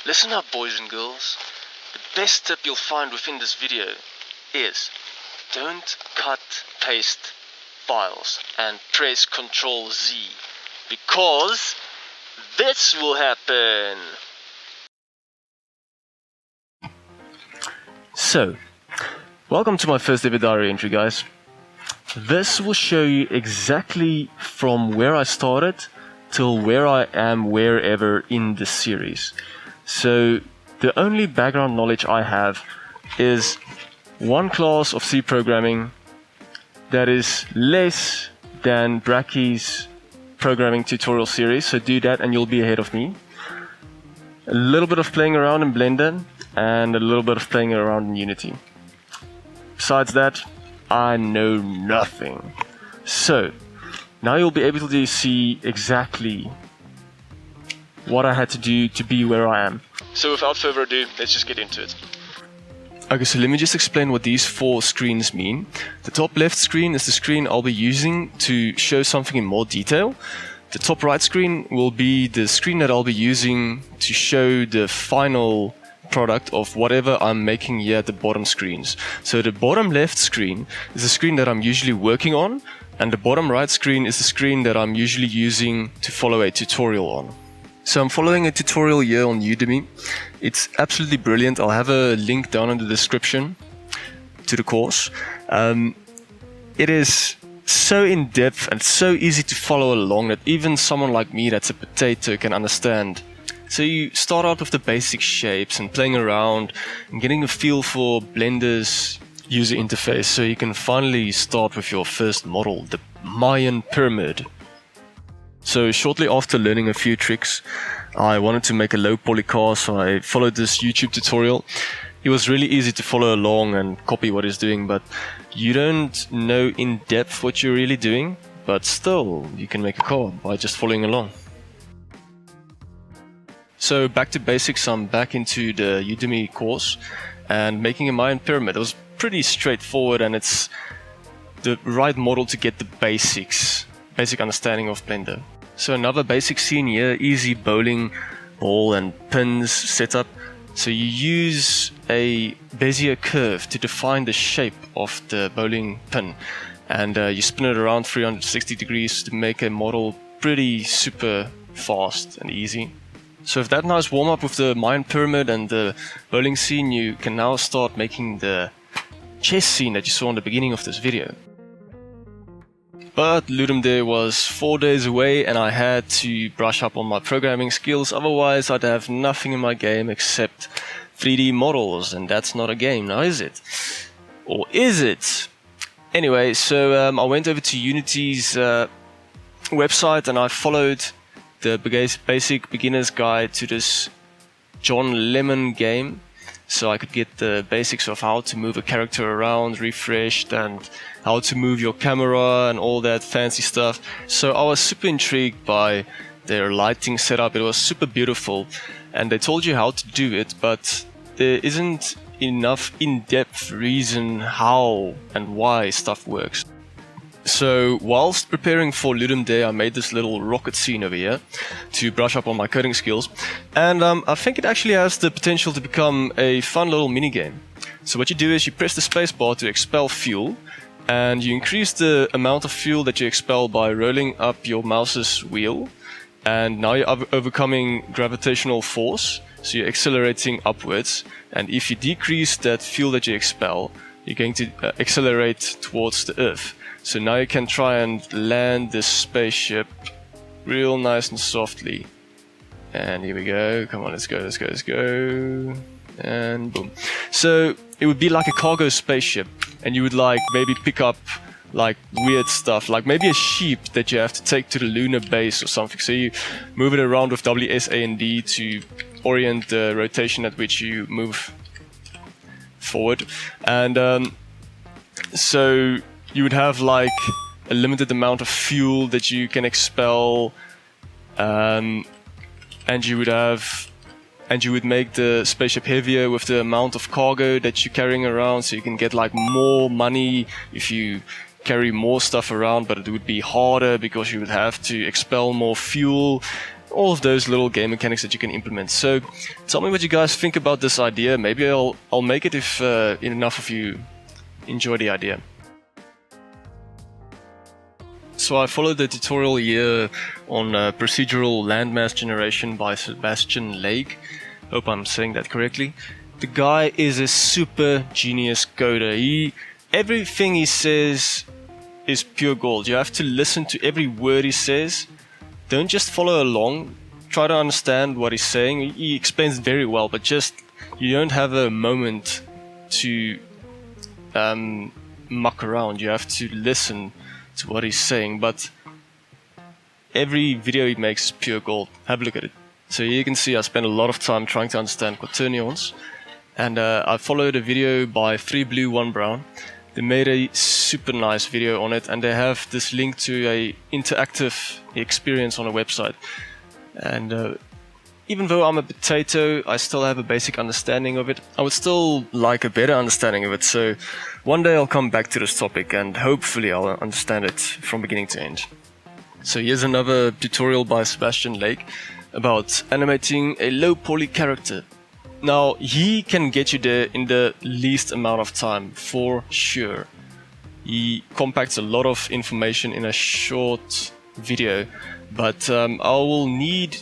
Listen up, boys and girls. The best tip you'll find within this video is don't cut paste files and press Ctrl Z, because this will happen. So, welcome to my first ever diary entry, guys. This will show you exactly from where I started till where I am wherever in this series. So the only background knowledge I have is one class of C programming that is less than Bracky's programming tutorial series, so do that and you'll be ahead of me. A little bit of playing around in Blender and a little bit of playing around in Unity. Besides that, I know nothing. So now you'll be able to see exactly what I had to do to be where I am. So without further ado, let's just get into it. Okay, so let me just explain what these four screens mean. The top left screen is the screen I'll be using to show something in more detail. The top right screen will be the screen that I'll be using to show the final product of whatever I'm making here at the bottom screens. So the bottom left screen is the screen that I'm usually working on, and the bottom right screen is the screen that I'm usually using to follow a tutorial on. So I'm following a tutorial here on Udemy. It's absolutely brilliant. I'll have a link down in the description to the course. It is so in-depth and so easy to follow along that even someone like me that's a potato can understand. So you start out with the basic shapes and playing around and getting a feel for Blender's user interface, so you can finally start with your first model, the Mayan pyramid. So shortly after learning a few tricks, I wanted to make a low poly car, so I followed this YouTube tutorial. It was really easy to follow along and copy what he's doing, but you don't know in depth what you're really doing, but still you can make a car by just following along. So back to basics, I'm back into the Udemy course and making a Mayan pyramid. It was pretty straightforward and it's the right model to get the basic understanding of Blender. So another basic scene here, easy bowling ball and pins setup. So you use a Bezier curve to define the shape of the bowling pin, and you spin it around 360 degrees to make a model pretty super fast and easy. So with that nice warm up with the Mayan pyramid and the bowling scene, you can now start making the chess scene that you saw in the beginning of this video. But Ludum Dare was 4 days away and I had to brush up on my programming skills, otherwise I'd have nothing in my game except 3D models, and that's not a game now, is it? Or is it? Anyway, so I went over to Unity's website and I followed the basic beginner's guide to this John Lemon game, so I could get the basics of how to move a character around refreshed and how to move your camera and all that fancy stuff. So I was super intrigued by their lighting setup. It was super beautiful and they told you how to do it, but there isn't enough in-depth reason how and why stuff works. So whilst preparing for Ludum Dare, I made this little rocket scene over here to brush up on my coding skills, and I think it actually has the potential to become a fun little mini game. So what you do is you press the spacebar to expel fuel, and you increase the amount of fuel that you expel by rolling up your mouse's wheel, and now you're overcoming gravitational force, so you're accelerating upwards, and if you decrease that fuel that you expel, you're going to accelerate towards the Earth. So now you can try and land this spaceship real nice and softly. And here we go. Come on, let's go. And boom. So it would be like a cargo spaceship, and you would like maybe pick up like weird stuff, like maybe a sheep that you have to take to the lunar base or something. So you move it around with WSAND to orient the rotation at which you move forward. And so you would have like a limited amount of fuel that you can expel, and you would make the spaceship heavier with the amount of cargo that you're carrying around, so you can get like more money if you carry more stuff around, but it would be harder because you would have to expel more fuel. all of those little game mechanics that you can implement. So tell me what you guys think about this idea. Maybe I'll make it if enough of you enjoy the idea. So I followed the tutorial here on procedural landmass generation by Sebastian Lake. Hope I'm saying that correctly. The guy is a super genius coder. Everything he says is pure gold. You have to listen to every word he says. Don't just follow along. Try to understand what he's saying. He explains very well, but just you don't have a moment to muck around. You have to listen to what he's saying. But every video he makes is pure gold. Have a look at it. So here you can see I spent a lot of time trying to understand quaternions. And I followed a video by 3 Blue 1 Brown. They made a super nice video on it, and they have this link to a interactive experience on a website. And even though I'm a potato, I still have a basic understanding of it. I would still like a better understanding of it, so one day I'll come back to this topic and hopefully I'll understand it from beginning to end. So here's another tutorial by Sebastian Lake about animating a low poly character. Now, he can get you there in the least amount of time, for sure. He compacts a lot of information in a short video, but I will need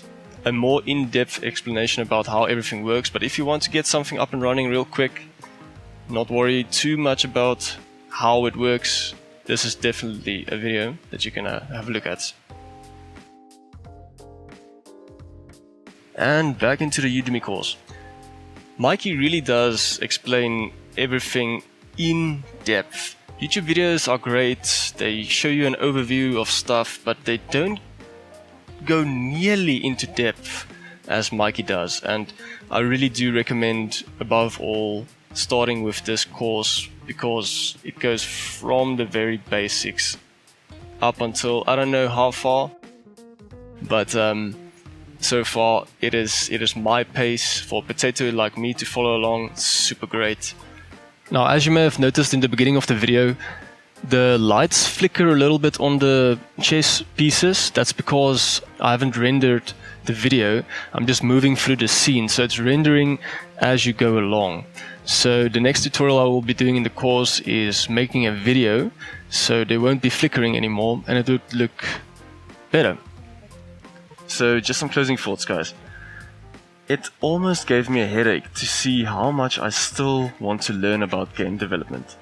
a more in-depth explanation about how everything works. But if you want to get something up and running real quick, not worry too much about how it works, this is definitely a video that you can have a look at. And back into the Udemy course. Mikey really does explain everything in depth. YouTube videos are great, they show you an overview of stuff, but they don't go nearly into depth as Mikey does. And I really do recommend, above all, starting with this course, because it goes from the very basics up until I don't know how far, but so far it is my pace for a potato like me to follow along. Super great. Now, as you may have noticed in the beginning of the video, the lights flicker a little bit on the chess pieces. That's because I haven't rendered the video. I'm just moving through the scene, so it's rendering as you go along. So the next tutorial I will be doing in the course is making a video, so they won't be flickering anymore and it would look better. So just some closing thoughts, guys. It almost gave me a headache to see how much I still want to learn about game development.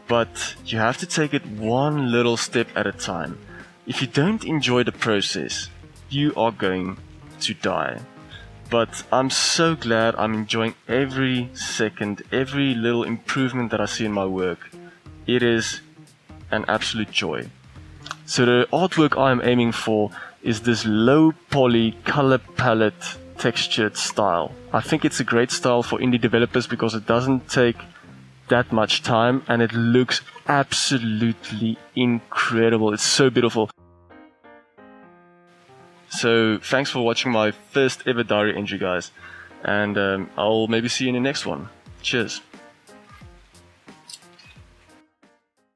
But you have to take it one little step at a time. If you don't enjoy the process, you are going to die. But I'm so glad I'm enjoying every second, every little improvement that I see in my work. It is an absolute joy. So the artwork I am aiming for is this low poly color palette textured style. I think it's a great style for indie developers because it doesn't take that much time and it looks absolutely incredible. It's so beautiful. So thanks for watching my first ever diary entry, guys, and I'll maybe see you in the next one. Cheers.